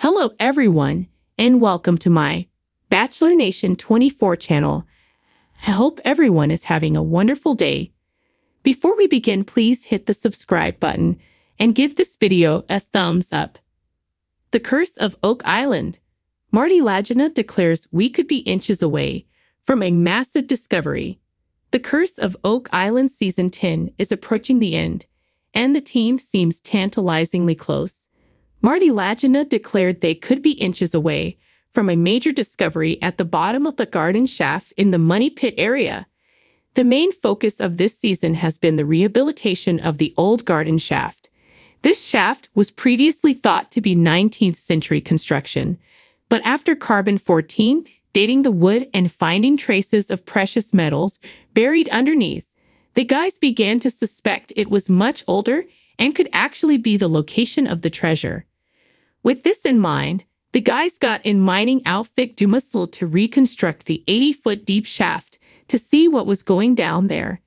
Hello everyone, and welcome to my Bachelor Nation 24 channel. I hope everyone is having a wonderful day. Before we begin, please hit the subscribe button and give this video a thumbs up. The Curse of Oak Island. Marty Lagina declares we could be inches away from a massive discovery. The Curse of Oak Island Season 10 is approaching the end, and the team seems tantalizingly close. Marty Lagina declared they could be inches away from a major discovery at the bottom of the garden shaft in the Money Pit area. The main focus of this season has been the rehabilitation of the old garden shaft. This shaft was previously thought to be 19th century construction, but after carbon-14 dating the wood and finding traces of precious metals buried underneath, the guys began to suspect it was much older and could actually be the location of the treasure. With this in mind, the guys got in mining outfit Bombshell to reconstruct the 80-foot deep shaft to see what was going down there.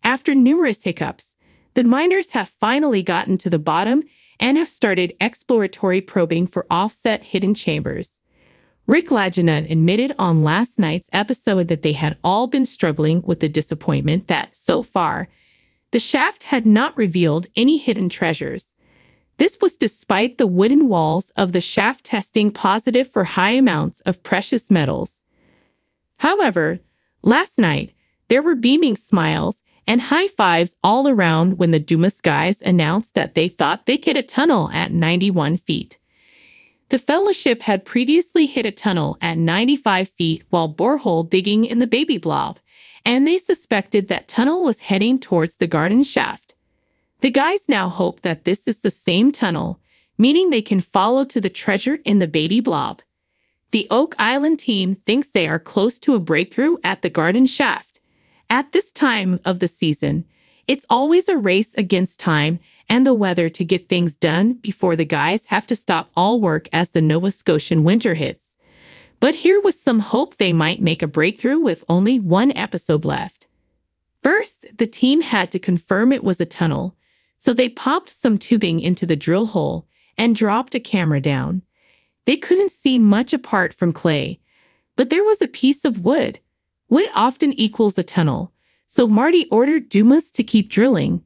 After numerous hiccups, the miners have finally gotten to the bottom and have started exploratory probing for offset hidden chambers. Rick Lagina admitted on last night's episode that they had all been struggling with the disappointment that, so far, the shaft had not revealed any hidden treasures. This was despite the wooden walls of the shaft testing positive for high amounts of precious metals. However, last night, there were beaming smiles and high fives all around when the Dumas guys announced that they thought they hit a tunnel at 91 feet. The Fellowship had previously hit a tunnel at 95 feet while borehole digging in the baby blob, and they suspected that tunnel was heading towards the garden shaft. The guys now hope that this is the same tunnel, meaning they can follow to the treasure in the baby blob. The Oak Island team thinks they are close to a breakthrough at the garden shaft. At this time of the season, it's always a race against time and the weather to get things done before the guys have to stop all work as the Nova Scotian winter hits. But here was some hope they might make a breakthrough with only one episode left. First, the team had to confirm it was a tunnel, so they popped some tubing into the drill hole and dropped a camera down. They couldn't see much apart from clay, but there was a piece of wood. Wood often equals a tunnel, so Marty ordered Dumas to keep drilling.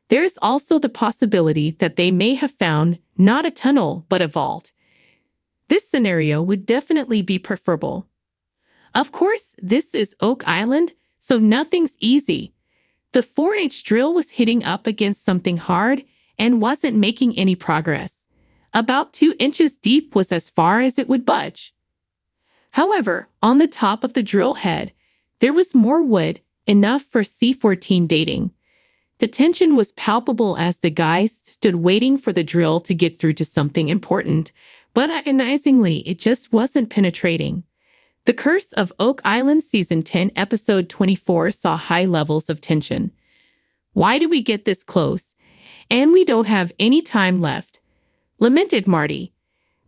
There is also the possibility that they may have found not a tunnel, but a vault. This scenario would definitely be preferable. Of course, this is Oak Island, so nothing's easy. The 4-inch drill was hitting up against something hard and wasn't making any progress. About 2 inches deep was as far as it would budge. However, on the top of the drill head, there was more wood, enough for C14 dating. The tension was palpable as the guys stood waiting for the drill to get through to something important, but agonizingly, it just wasn't penetrating. The Curse of Oak Island Season 10 Episode 24 saw high levels of tension. Why did we get this close? And we don't have any time left, lamented Marty.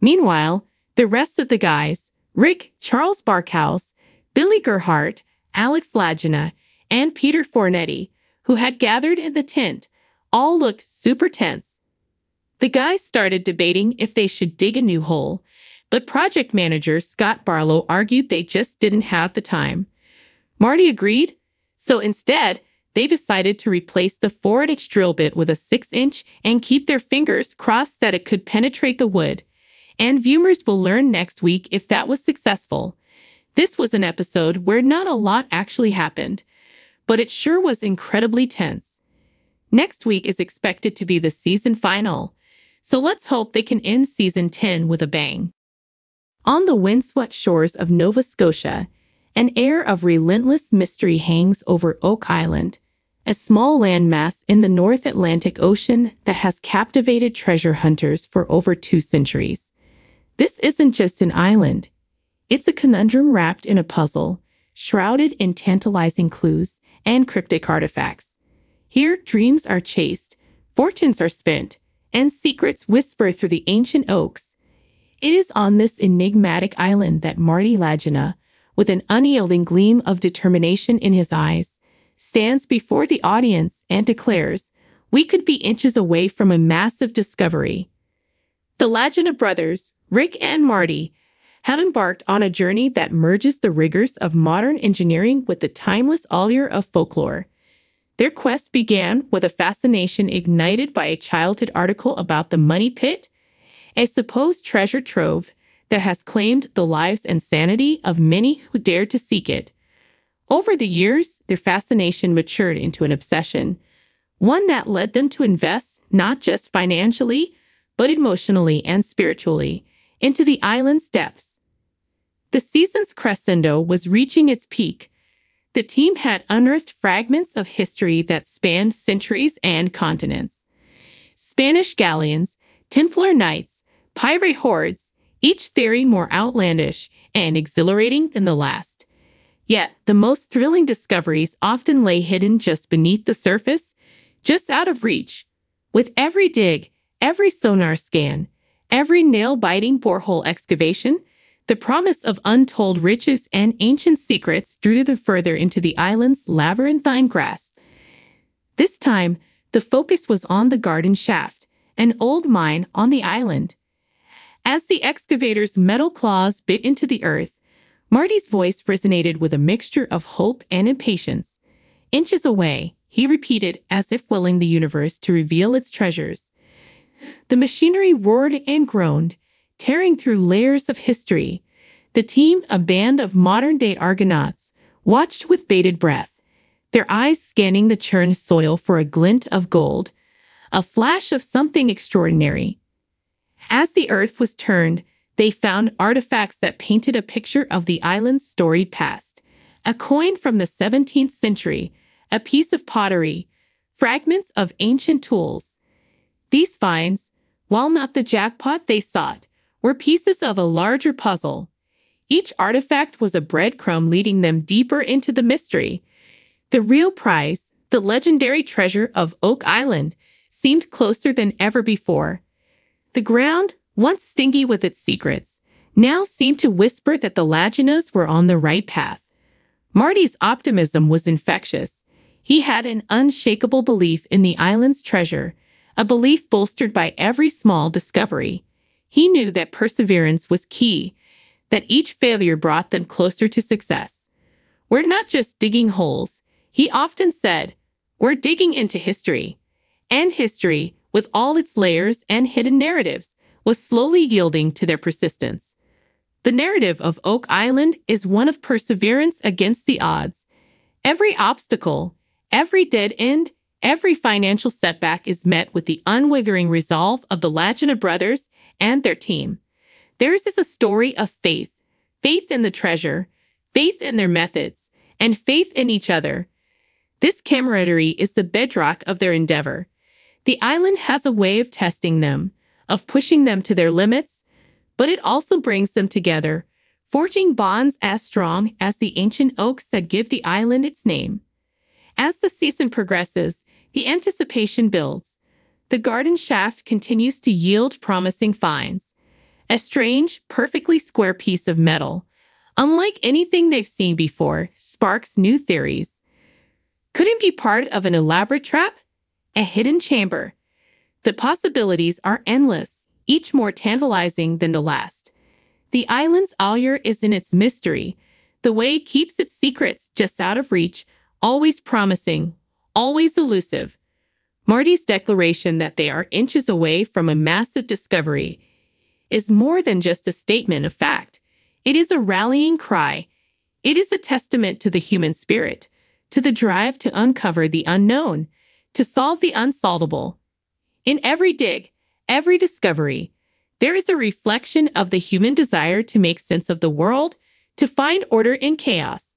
Meanwhile, the rest of the guys, Rick, Charles Barkhouse, Billy Gerhardt, Alex Lagina, and Peter Fornetti, who had gathered in the tent, all looked super tense. The guys started debating if they should dig a new hole, but project manager Scott Barlow argued they just didn't have the time. Marty agreed, so instead, they decided to replace the 4-inch drill bit with a 6-inch and keep their fingers crossed that it could penetrate the wood. And viewers will learn next week if that was successful. This was an episode where not a lot actually happened, but it sure was incredibly tense. Next week is expected to be the season final, so let's hope they can end Season 10 with a bang. On the windswept shores of Nova Scotia, an air of relentless mystery hangs over Oak Island, a small landmass in the North Atlantic Ocean that has captivated treasure hunters for over 2 centuries. This isn't just an island. It's a conundrum wrapped in a puzzle, shrouded in tantalizing clues and cryptic artifacts. Here, dreams are chased, fortunes are spent, and secrets whisper through the ancient oaks. It is on this enigmatic island that Marty Lagina, with an unyielding gleam of determination in his eyes, stands before the audience and declares, "We could be inches away from a massive discovery." The Lagina brothers, Rick and Marty have embarked on a journey that merges the rigors of modern engineering with the timeless allure of folklore. Their quest began with a fascination ignited by a childhood article about the Money Pit, a supposed treasure trove that has claimed the lives and sanity of many who dared to seek it. Over the years, their fascination matured into an obsession, one that led them to invest not just financially, but emotionally and spiritually into the island's depths. The season's crescendo was reaching its peak. The team had unearthed fragments of history that spanned centuries and continents. Spanish galleons, Templar knights, pirate hordes, each theory more outlandish and exhilarating than the last. Yet, the most thrilling discoveries often lay hidden just beneath the surface, just out of reach. With every dig, every sonar scan, every nail-biting borehole excavation, the promise of untold riches and ancient secrets drew them further into the island's labyrinthine grasp. This time, the focus was on the Garden Shaft, an old mine on the island. As the excavator's metal claws bit into the earth, Marty's voice resonated with a mixture of hope and impatience. Inches away, he repeated as if willing the universe to reveal its treasures. The machinery roared and groaned, tearing through layers of history. The team, a band of modern-day Argonauts, watched with bated breath, their eyes scanning the churned soil for a glint of gold, a flash of something extraordinary. As the earth was turned, they found artifacts that painted a picture of the island's storied past. A coin from the 17th century, a piece of pottery, fragments of ancient tools. These finds, while not the jackpot they sought, were pieces of a larger puzzle. Each artifact was a breadcrumb leading them deeper into the mystery. The real prize, the legendary treasure of Oak Island, seemed closer than ever before. The ground, once stingy with its secrets, now seemed to whisper that the Laginas were on the right path. Marty's optimism was infectious. He had an unshakable belief in the island's treasure, a belief bolstered by every small discovery. He knew that perseverance was key, that each failure brought them closer to success. "We're not just digging holes," he often said. "We're digging into history." And history, with all its layers and hidden narratives, was slowly yielding to their persistence. The narrative of Oak Island is one of perseverance against the odds. Every obstacle, every dead end, every financial setback is met with the unwavering resolve of the Lagina brothers and their team. Theirs is a story of faith, faith in the treasure, faith in their methods, and faith in each other. This camaraderie is the bedrock of their endeavor. The island has a way of testing them, of pushing them to their limits, but it also brings them together, forging bonds as strong as the ancient oaks that give the island its name. As the season progresses, the anticipation builds. The garden shaft continues to yield promising finds. A strange, perfectly square piece of metal, unlike anything they've seen before, sparks new theories. Could it be part of an elaborate trap? A hidden chamber? The possibilities are endless, each more tantalizing than the last. The island's allure is in its mystery, the way it keeps its secrets just out of reach, always promising, always elusive. Marty's declaration that they are inches away from a massive discovery is more than just a statement of fact. It is a rallying cry. It is a testament to the human spirit, to the drive to uncover the unknown, to solve the unsolvable. In every dig, every discovery, there is a reflection of the human desire to make sense of the world, to find order in chaos.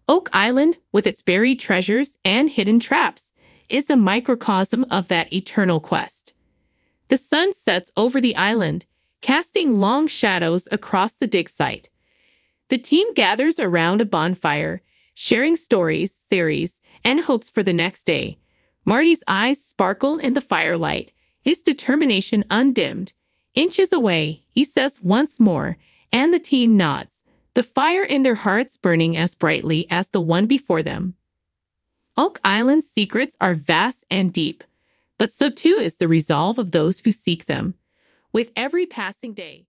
Oak Island, with its buried treasures and hidden traps, is a microcosm of that eternal quest. The sun sets over the island, casting long shadows across the dig site. The team gathers around a bonfire, sharing stories, theories, and hopes for the next day. Marty's eyes sparkle in the firelight, his determination undimmed. "Inches away," he says once more, and the team nods, the fire in their hearts burning as brightly as the one before them. Oak Island's secrets are vast and deep, but so too is the resolve of those who seek them. With every passing day,